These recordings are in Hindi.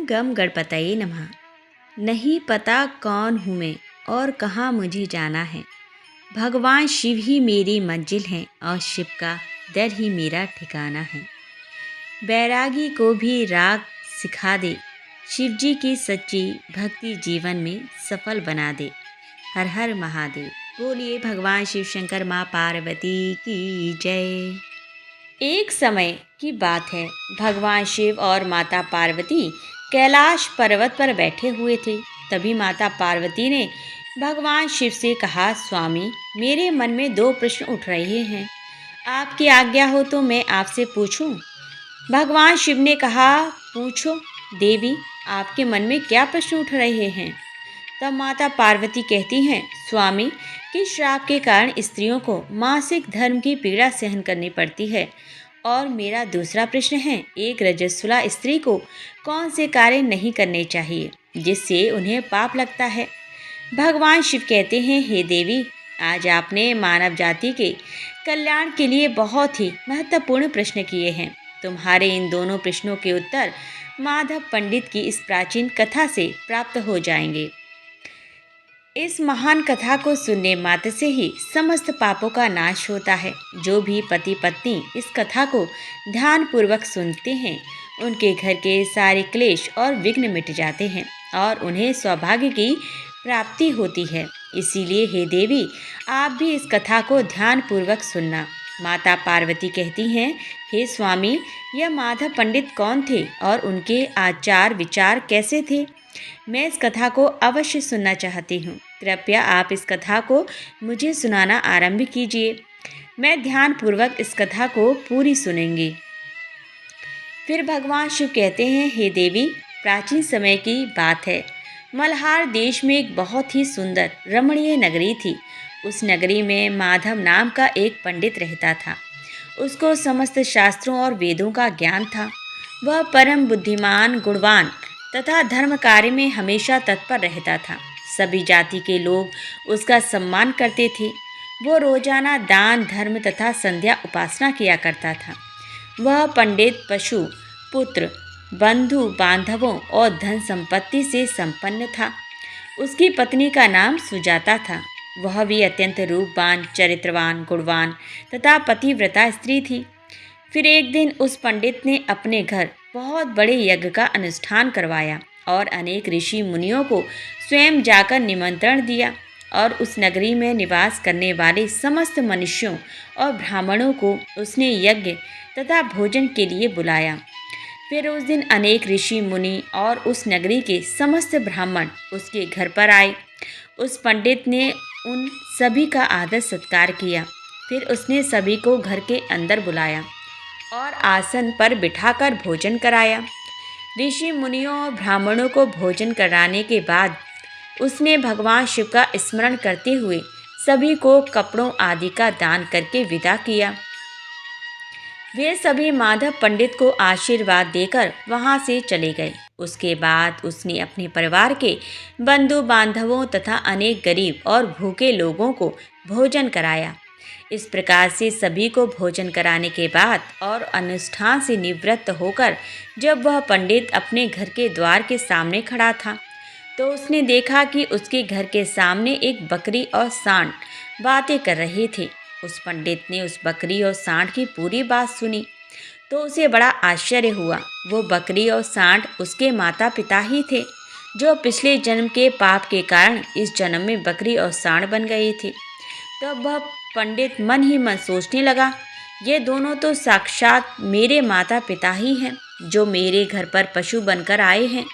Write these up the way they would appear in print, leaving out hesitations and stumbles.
गम गणपतये नमः। नहीं पता कौन हूँ मैं और कहाँ मुझे जाना है। भगवान शिव ही मेरी मंजिल है और शिव का दर ही मेरा ठिकाना है। बैरागी को भी राग सिखा दे, शिव जी की सच्ची भक्ति जीवन में सफल बना दे। हर हर महादेव। बोलिए भगवान शिव शंकर माँ पार्वती की जय। एक समय की बात है, भगवान शिव और माता पार्वती कैलाश पर्वत पर बैठे हुए थे। तभी माता पार्वती ने भगवान शिव से कहा, स्वामी मेरे मन में दो प्रश्न उठ रहे हैं, आपकी आज्ञा हो तो मैं आपसे पूछूं। भगवान शिव ने कहा, पूछो देवी, आपके मन में क्या प्रश्न उठ रहे हैं। तब माता पार्वती कहती हैं, स्वामी कि श्राप के कारण स्त्रियों को मासिक धर्म की पीड़ा सहन करनी पड़ती है। और मेरा दूसरा प्रश्न है, एक रजस्वला स्त्री को कौन से कार्य नहीं करने चाहिए जिससे उन्हें पाप लगता है। भगवान शिव कहते हैं, हे देवी, आज आपने मानव जाति के कल्याण के लिए बहुत ही महत्वपूर्ण प्रश्न किए हैं। तुम्हारे इन दोनों प्रश्नों के उत्तर माधव पंडित की इस प्राचीन कथा से प्राप्त हो जाएंगे। इस महान कथा को सुनने मात्र से ही समस्त पापों का नाश होता है। जो भी पति पत्नी इस कथा को ध्यानपूर्वक सुनते हैं, उनके घर के सारे क्लेश और विघ्न मिट जाते हैं और उन्हें सौभाग्य की प्राप्ति होती है। इसीलिए हे देवी, आप भी इस कथा को ध्यानपूर्वक सुनना। माता पार्वती कहती हैं, हे स्वामी, यह माधव पंडित कौन थे और उनके आचार विचार कैसे थे। मैं इस कथा को अवश्य सुनना चाहती हूँ। कृपया आप इस कथा को मुझे सुनाना आरंभ कीजिए। मैं ध्यानपूर्वक इस कथा को पूरी सुनेंगी। फिर भगवान शिव कहते हैं, हे देवी, प्राचीन समय की बात है। मल्हार देश में एक बहुत ही सुंदर रमणीय नगरी थी। उस नगरी में माधव नाम का एक पंडित रहता था। उसको समस्त शास्त्रों और वेदों का ज्ञान था। वह परम बुद्धिमान, गुणवान तथा धर्म कार्य में हमेशा तत्पर रहता था। सभी जाति के लोग उसका सम्मान करते थे। वो रोजाना दान, धर्म तथा संध्या उपासना किया करता था। वह पंडित पशु, पुत्र, बंधु बांधवों और धन संपत्ति से संपन्न था। उसकी पत्नी का नाम सुजाता था। वह भी अत्यंत रूपवान, चरित्रवान, गुणवान तथा पतिव्रता स्त्री थी। फिर एक दिन उस पंडित ने अपने घर बहुत बड़े यज्ञ का अनुष्ठान करवाया और अनेक ऋषि मुनियों को स्वयं जाकर निमंत्रण दिया और उस नगरी में निवास करने वाले समस्त मनुष्यों और ब्राह्मणों को उसने यज्ञ तथा भोजन के लिए बुलाया। फिर उस दिन अनेक ऋषि मुनि और उस नगरी के समस्त ब्राह्मण उसके घर पर आए। उस पंडित ने उन सभी का आदर सत्कार किया। फिर उसने सभी को घर के अंदर बुलाया और आसन पर बिठाकर भोजन कराया। ऋषि मुनियों और ब्राह्मणों को भोजन कराने के बाद उसने भगवान शिव का स्मरण करते हुए सभी को कपड़ों आदि का दान करके विदा किया। वे सभी माधव पंडित को आशीर्वाद देकर वहां से चले गए। उसके बाद उसने अपने परिवार के बंधु बांधवों तथा अनेक गरीब और भूखे लोगों को भोजन कराया। इस प्रकार से सभी को भोजन कराने के बाद और अनुष्ठान से निवृत्त होकर जब वह पंडित अपने घर के द्वार के सामने खड़ा था, तो उसने देखा कि उसके घर के सामने एक बकरी और सांड बातें कर रहे थे। उस पंडित ने उस बकरी और सांड की पूरी बात सुनी तो उसे बड़ा आश्चर्य हुआ। वो बकरी और सांड उसके माता पिता ही थे, जो पिछले जन्म के पाप के कारण इस जन्म में बकरी और सांड बन गए थे। तब वह पंडित मन ही मन सोचने लगा, ये दोनों तो साक्षात मेरे माता पिता ही हैं, जो मेरे घर पर पशु बनकर आए हैं।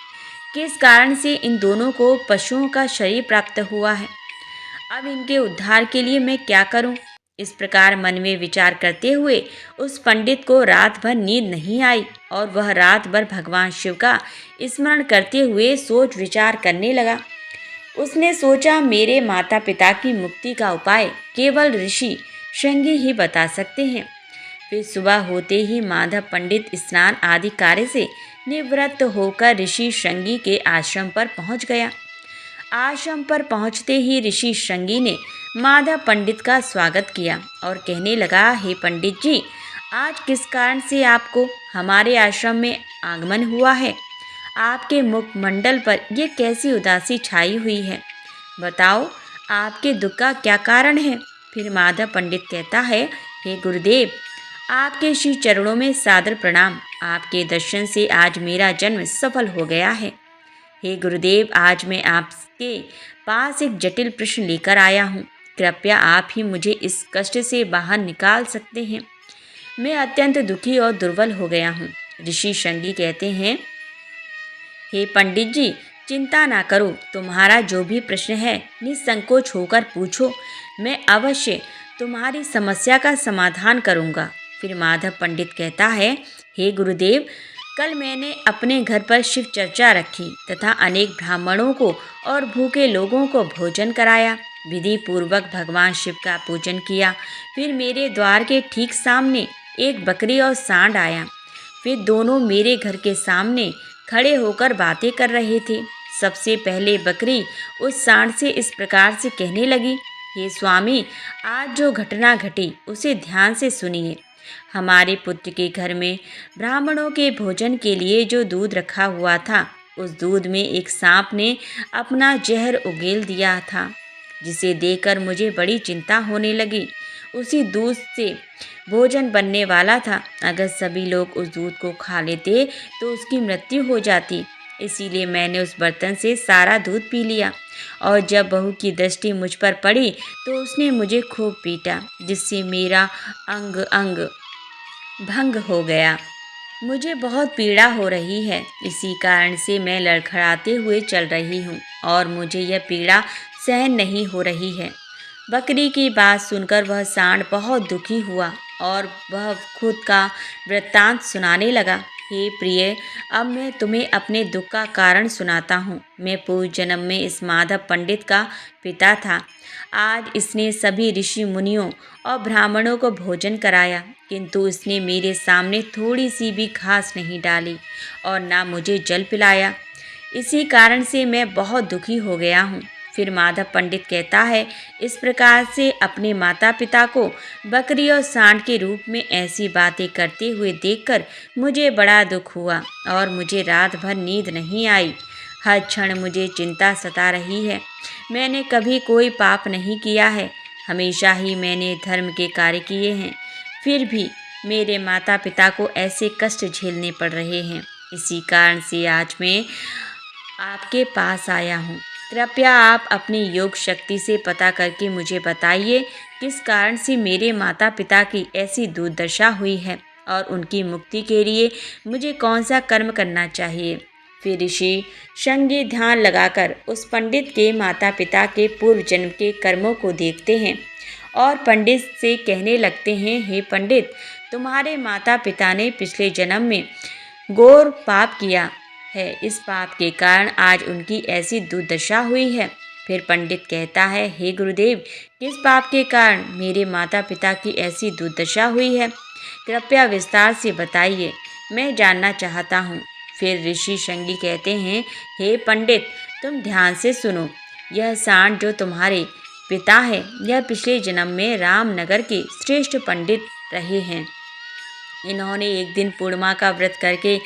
किस कारण से इन दोनों को पशुओं का शरीर प्राप्त हुआ है। अब इनके उद्धार के लिए मैं क्या करूं? इस प्रकार मन में विचार करते हुए उस पंडित को रात भर नींद नहीं आई और वह रात भर भगवान शिव का स्मरण करते हुए सोच विचार करने लगा। उसने सोचा, मेरे माता पिता की मुक्ति का उपाय केवल ऋषि श्रृंगी ही बता सकते हैं। फिर सुबह होते ही माधव पंडित स्नान आदि कार्य से निवृत्त होकर ऋषि श्रृंगी के आश्रम पर पहुंच गया। आश्रम पर पहुंचते ही ऋषि श्रृंगी ने माधव पंडित का स्वागत किया और कहने लगा, हे पंडित जी, आज किस कारण से आपको हमारे आश्रम में आगमन हुआ है। आपके मुखमंडल पर ये कैसी उदासी छाई हुई है? बताओ, आपके दुख का क्या कारण है? फिर माधव पंडित कहता है, हे गुरुदेव, आपके श्री चरणों में सादर प्रणाम। आपके दर्शन से आज मेरा जन्म सफल हो गया है। हे गुरुदेव, आज मैं आपके पास एक जटिल प्रश्न लेकर आया हूँ। कृपया आप ही मुझे इस कष्ट से बाहर निकाल सकते हैं। मैं अत्यंत दुखी और दुर्बल हो गया हूँ। ऋषि शंगी कहते हैं, हे पंडित जी, चिंता ना करो। तुम्हारा जो भी प्रश्न है निसंकोच होकर पूछो। मैं अवश्य तुम्हारी समस्या का समाधान करूँगा। फिर माधव पंडित कहता है, हे गुरुदेव, कल मैंने अपने घर पर शिव चर्चा रखी तथा अनेक ब्राह्मणों को और भूखे लोगों को भोजन कराया। विधि पूर्वक भगवान शिव का पूजन किया। फिर मेरे द्वार के ठीक सामने एक बकरी और सांड आया। वे दोनों मेरे घर के सामने खड़े होकर बातें कर रहे थे। सबसे पहले बकरी उस सांड से इस प्रकार से कहने लगी, हे स्वामी, आज जो घटना घटी उसे ध्यान से सुनिए। हमारे पुत्र के घर में ब्राह्मणों के भोजन के लिए जो दूध रखा हुआ था, उस दूध में एक सांप ने अपना जहर उगेल दिया था, जिसे देखकर मुझे बड़ी चिंता होने लगी। उसी दूध से भोजन बनने वाला था। अगर सभी लोग उस दूध को खा लेते तो उसकी मृत्यु हो जाती। इसीलिए मैंने उस बर्तन से सारा दूध पी लिया और जब बहू की दृष्टि मुझ पर पड़ी तो उसने मुझे खूब पीटा, जिससे मेरा अंग अंग भंग हो गया। मुझे बहुत पीड़ा हो रही है। इसी कारण से मैं लड़खड़ाते हुए चल रही हूँ और मुझे यह पीड़ा सहन नहीं हो रही है। बकरी की बात सुनकर वह सांड बहुत दुखी हुआ और वह खुद का वृत्तांत सुनाने लगा। हे प्रिय, अब मैं तुम्हें अपने दुख का कारण सुनाता हूँ। मैं पूर्व जन्म में इस माधव पंडित का पिता था। आज इसने सभी ऋषि मुनियों और ब्राह्मणों को भोजन कराया, किंतु इसने मेरे सामने थोड़ी सी भी घास नहीं डाली और ना मुझे जल पिलाया। इसी कारण से मैं बहुत दुखी हो गया हूँ। फिर माधव पंडित कहता है, इस प्रकार से अपने माता पिता को बकरी और सांड के रूप में ऐसी बातें करते हुए देखकर मुझे बड़ा दुख हुआ और मुझे रात भर नींद नहीं आई। हर क्षण मुझे चिंता सता रही है। मैंने कभी कोई पाप नहीं किया है। हमेशा ही मैंने धर्म के कार्य किए हैं। फिर भी मेरे माता पिता को ऐसे कष्ट झेलने पड़ रहे हैं। इसी कारण से आज मैं आपके पास आया हूँ। कृपया आप अपनी योग शक्ति से पता करके मुझे बताइए, किस कारण से मेरे माता पिता की ऐसी दुर्दशा हुई है और उनकी मुक्ति के लिए मुझे कौन सा कर्म करना चाहिए। फिर ऋषि शंगी ध्यान लगाकर उस पंडित के माता पिता के पूर्व जन्म के कर्मों को देखते हैं और पंडित से कहने लगते हैं, हे पंडित, तुम्हारे माता पिता ने पिछले जन्म में घोर पाप किया है। इस पाप के कारण आज उनकी ऐसी दुर्दशा हुई है। फिर पंडित कहता है, हे गुरुदेव, किस पाप के कारण मेरे माता पिता की ऐसी दुर्दशा हुई है? कृपया विस्तार से बताइए, मैं जानना चाहता हूँ। फिर ऋषि शंगी कहते हैं, हे पंडित, तुम ध्यान से सुनो। यह सांड जो तुम्हारे पिता है, यह पिछले जन्म में रामनगर के श्रेष्ठ पंडित रहे हैं। इन्होंने एक दिन पूर्णिमा का व्रत करके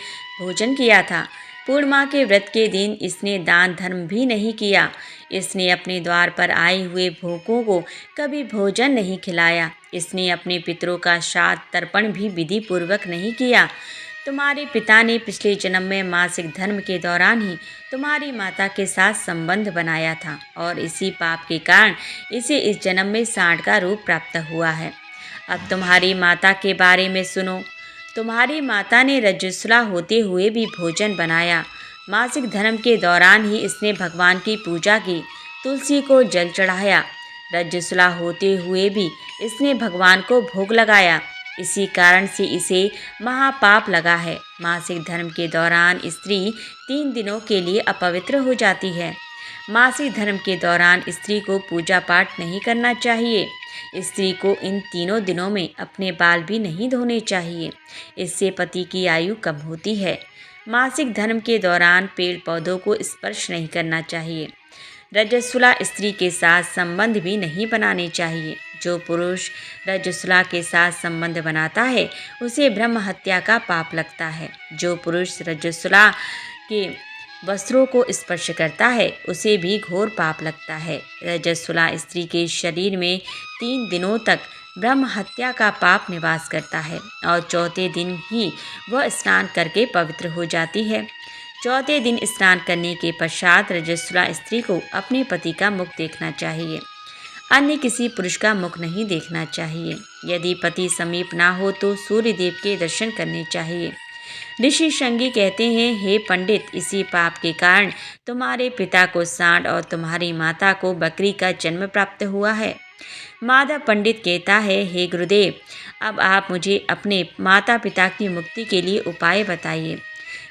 भोजन किया था। पूर्णिमा के व्रत के दिन इसने दान धर्म भी नहीं किया। इसने अपने द्वार पर आए हुए भूखों को कभी भोजन नहीं खिलाया। इसने अपने पितरों का श्राद्ध तर्पण भी विधि पूर्वक नहीं किया। तुम्हारे पिता ने पिछले जन्म में मासिक धर्म के दौरान ही तुम्हारी माता के साथ संबंध बनाया था और इसी पाप के कारण इसे इस जन्म में सांड का रूप प्राप्त हुआ है। अब तुम्हारी माता के बारे में सुनो। तुम्हारी माता ने रजस्वला होते हुए भी भोजन बनाया। मासिक धर्म के दौरान ही इसने भगवान की पूजा की, तुलसी को जल चढ़ाया। रजस्वला होते हुए भी इसने भगवान को भोग लगाया। इसी कारण से इसे महापाप लगा है। मासिक धर्म के दौरान स्त्री 3 दिनों के लिए अपवित्र हो जाती है। मासिक धर्म के दौरान स्त्री को पूजा पाठ नहीं करना चाहिए। स्त्री को इन 3 दिनों में अपने बाल भी नहीं धोने चाहिए। इससे पति की आयु कम होती है। मासिक धर्म के दौरान पेड़ पौधों को स्पर्श नहीं करना चाहिए। रजस्वला स्त्री के साथ संबंध भी नहीं बनाने चाहिए। जो पुरुष रजस्वला के साथ संबंध बनाता है उसे ब्रह्म हत्या का पाप लगता है। जो पुरुष रजस्वला के वस्त्रों को स्पर्श करता है उसे भी घोर पाप लगता है। रजस्वला स्त्री के शरीर में 3 दिनों तक ब्रह्म हत्या का पाप निवास करता है और चौथे दिन ही वह स्नान करके पवित्र हो जाती है। चौथे दिन स्नान करने के पश्चात रजस्वला स्त्री को अपने पति का मुख देखना चाहिए, अन्य किसी पुरुष का मुख नहीं देखना चाहिए। यदि पति समीप ना हो तो सूर्य देव के दर्शन करने चाहिए। ऋषि शृंगी कहते हैं, हे पंडित, इसी पाप के कारण तुम्हारे पिता को सांड और तुम्हारी माता को बकरी का जन्म प्राप्त हुआ है। माधव पंडित कहता है, हे गुरुदेव, अब आप मुझे अपने माता पिता की मुक्ति के लिए उपाय बताइए।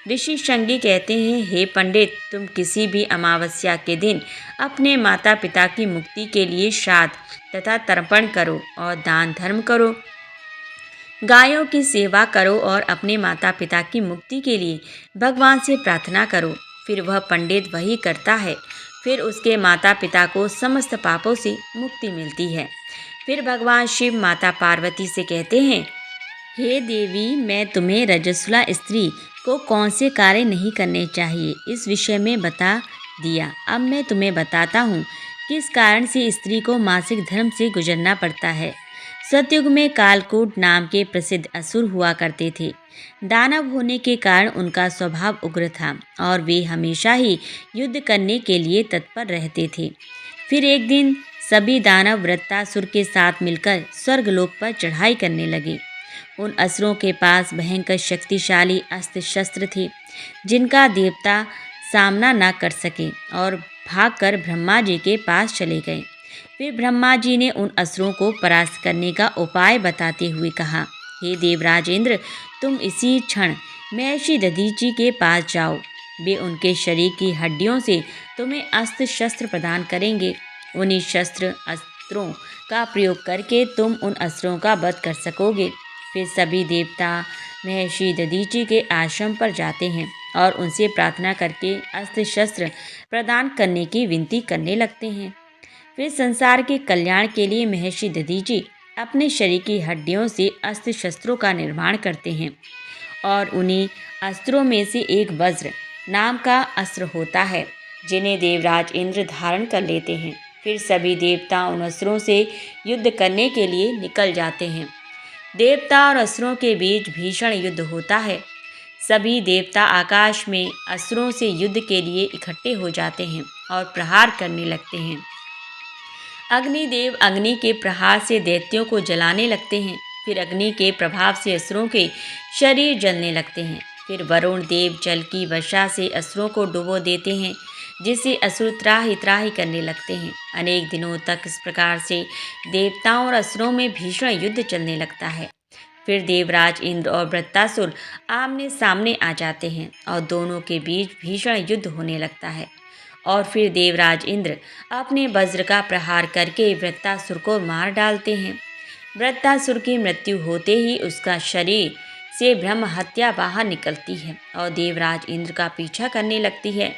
ऋषि शृंगी कहते हैं, हे पंडित, तुम किसी भी अमावस्या के दिन अपने माता पिता की मुक्ति के लिए श्राद्ध तथा तर्पण करो और दान धर्म करो, गायों की सेवा करो और अपने माता पिता की मुक्ति के लिए भगवान से प्रार्थना करो। फिर वह पंडित वही करता है। फिर उसके माता पिता को समस्त पापों से मुक्ति मिलती है। फिर भगवान शिव माता पार्वती से कहते हैं, हे देवी, मैं तुम्हें रजस्वला स्त्री को कौन से कार्य नहीं करने चाहिए इस विषय में बता दिया। अब मैं तुम्हें बताता हूँ किस कारण से स्त्री को मासिक धर्म से गुजरना पड़ता है। सतयुग में कालकूट नाम के प्रसिद्ध असुर हुआ करते थे। दानव होने के कारण उनका स्वभाव उग्र था और वे हमेशा ही युद्ध करने के लिए तत्पर रहते थे। फिर एक दिन सभी दानव वृत्तासुर के साथ मिलकर स्वर्गलोक पर चढ़ाई करने लगे। उन असुरों के पास भयंकर शक्तिशाली अस्त्र शस्त्र थे जिनका देवता सामना न कर सके और भागकर ब्रह्मा जी के पास चले गए। फिर ब्रह्मा जी ने उन असुरों को परास्त करने का उपाय बताते हुए कहा, हे देवराज इंद्र, तुम इसी क्षण महर्षि दधीचि के पास जाओ। वे उनके शरीर की हड्डियों से तुम्हें अस्त्र शस्त्र प्रदान करेंगे। उन्हीं शस्त्र अस्त्रों का प्रयोग करके तुम उन असुरों का वध कर सकोगे। फिर सभी देवता महर्षि दधीचि के आश्रम पर जाते हैं और उनसे प्रार्थना करके अस्त्र शस्त्र प्रदान करने की विनती करने लगते हैं। फिर संसार के कल्याण के लिए महर्षि दधीचि अपने शरीर की हड्डियों से अस्त्र शस्त्रों का निर्माण करते हैं और उन्हीं अस्त्रों में से एक वज्र नाम का अस्त्र होता है जिन्हें देवराज इंद्र धारण कर लेते हैं। फिर सभी देवता उन असुरों से युद्ध करने के लिए निकल जाते हैं। देवता और असुरों के बीच भीषण युद्ध होता है। सभी देवता आकाश में असुरों से युद्ध के लिए इकट्ठे हो जाते हैं और प्रहार करने लगते हैं। अग्निदेव अग्नि के प्रहार से दैत्यों को जलाने लगते हैं। फिर अग्नि के प्रभाव से असुरों के शरीर जलने लगते हैं। फिर वरुण देव जल की वर्षा से असुरों को डुबो देते हैं, जिससे असुर त्राहि त्राहि करने लगते हैं। अनेक दिनों तक इस प्रकार से देवताओं और असुरों में भीषण युद्ध चलने लगता है। फिर देवराज इंद्र और वृत्तासुर आमने सामने आ जाते हैं और दोनों के बीच भीषण युद्ध होने लगता है। और फिर देवराज इंद्र अपने वज्र का प्रहार करके वृत्तासुर को मार डालते हैं। वृत्तासुर की मृत्यु होते ही उसका शरीर से ब्रह्म हत्या बाहर निकलती है और देवराज इंद्र का पीछा करने लगती है।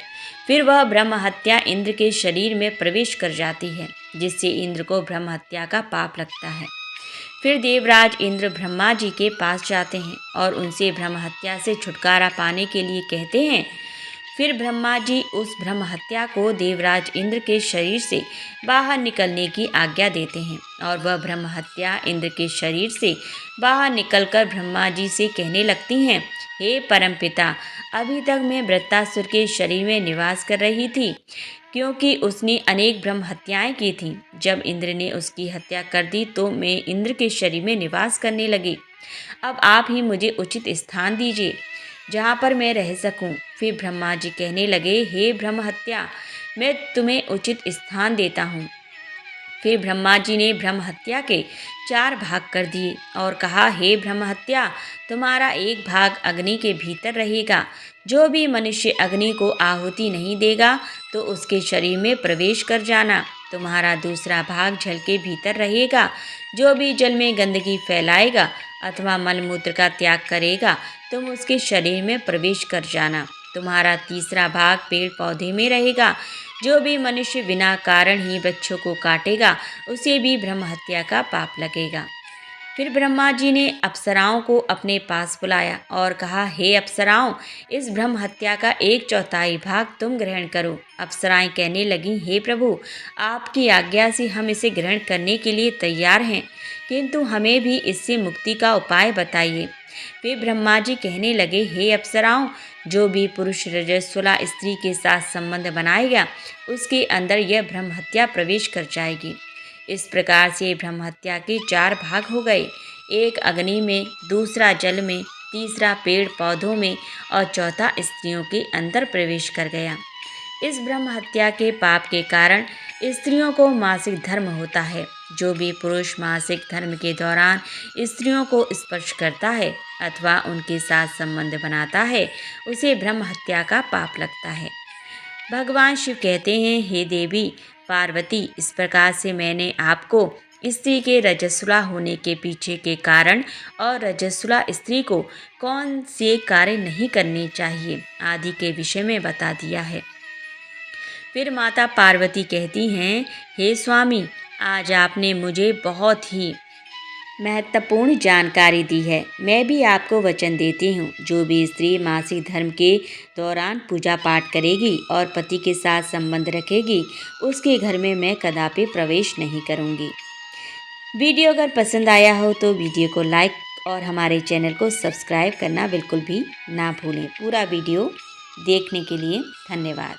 फिर वह ब्रह्म हत्या इंद्र के शरीर में प्रवेश कर जाती है, जिससे इंद्र को ब्रह्म हत्या का पाप लगता है। फिर देवराज इंद्र ब्रह्मा जी के पास जाते हैं और उनसे ब्रह्म हत्या से छुटकारा पाने के लिए कहते हैं। फिर ब्रह्मा जी उस ब्रह्म हत्या को देवराज इंद्र के शरीर से बाहर निकलने की आज्ञा देते हैं और वह ब्रह्म हत्या इंद्र के शरीर से बाहर निकलकर ब्रह्मा जी से कहने लगती हैं, हे परमपिता, अभी तक मैं वृत्तासुर के शरीर में निवास कर रही थी, क्योंकि उसने अनेक ब्रह्म हत्याएं की थीं। जब इंद्र ने उसकी हत्या कर दी तो मैं इंद्र के शरीर में निवास करने लगी। अब आप ही मुझे उचित स्थान दीजिए जहाँ पर मैं रह सकूं। फिर ब्रह्मा जी कहने लगे, हे ब्रह्म हत्या, मैं तुम्हें उचित स्थान देता हूँ। फिर ब्रह्मा जी ने ब्रह्म हत्या के 4 भाग कर दिए और कहा, हे ब्रह्म हत्या, तुम्हारा एक भाग अग्नि के भीतर रहेगा। जो भी मनुष्य अग्नि को आहुति नहीं देगा तो उसके शरीर में प्रवेश कर जाना। तुम्हारा दूसरा भाग जल के भीतर रहेगा। जो भी जल में गंदगी फैलाएगा अथवा मलमूत्र का त्याग करेगा तुम उसके शरीर में प्रवेश कर जाना। तुम्हारा तीसरा भाग पेड़ पौधे में रहेगा। जो भी मनुष्य बिना कारण ही वृक्षों को काटेगा उसे भी ब्रह्म हत्या का पाप लगेगा। फिर ब्रह्मा जी ने अप्सराओं को अपने पास बुलाया और कहा, हे अप्सराओं, इस ब्रह्म हत्या का 1/4 भाग तुम ग्रहण करो। अप्सराएं कहने लगीं, हे प्रभु, आपकी आज्ञा से हम इसे ग्रहण करने के लिए तैयार हैं, किंतु हमें भी इससे मुक्ति का उपाय बताइए। वे ब्रह्मा जी कहने लगे, हे अप्सराओं, जो भी पुरुष रजस्वला स्त्री के साथ संबंध बनाएगा, उसके अंदर यह ब्रह्म हत्या प्रवेश कर जाएगी। इस प्रकार से ब्रह्म हत्या के 4 भाग हो गए, एक अग्नि में, दूसरा जल में, तीसरा पेड़ पौधों में और चौथा स्त्रियों के अंदर प्रवेश कर गया। इस ब्रह्म हत्या के पाप के कारण स्त्रियों को मासिक धर्म होता है। जो भी पुरुष मासिक धर्म के दौरान स्त्रियों को स्पर्श करता है अथवा उनके साथ संबंध बनाता है, उसे ब्रह्म हत्या का पाप लगता है। भगवान शिव कहते हैं, हे देवी पार्वती, इस प्रकार से मैंने आपको स्त्री के रजस्वला होने के पीछे के कारण और रजस्वला स्त्री को कौन से कार्य नहीं करने चाहिए आदि के विषय में बता दिया है। फिर माता पार्वती कहती हैं, हे स्वामी, आज आपने मुझे बहुत ही महत्वपूर्ण जानकारी दी है। मैं भी आपको वचन देती हूँ, जो भी स्त्री मासिक धर्म के दौरान पूजा पाठ करेगी और पति के साथ संबंध रखेगी, उसके घर में मैं कदापि प्रवेश नहीं करूँगी। वीडियो अगर पसंद आया हो तो वीडियो को लाइक और हमारे चैनल को सब्सक्राइब करना बिल्कुल भी ना भूलें। पूरा वीडियो देखने के लिए धन्यवाद।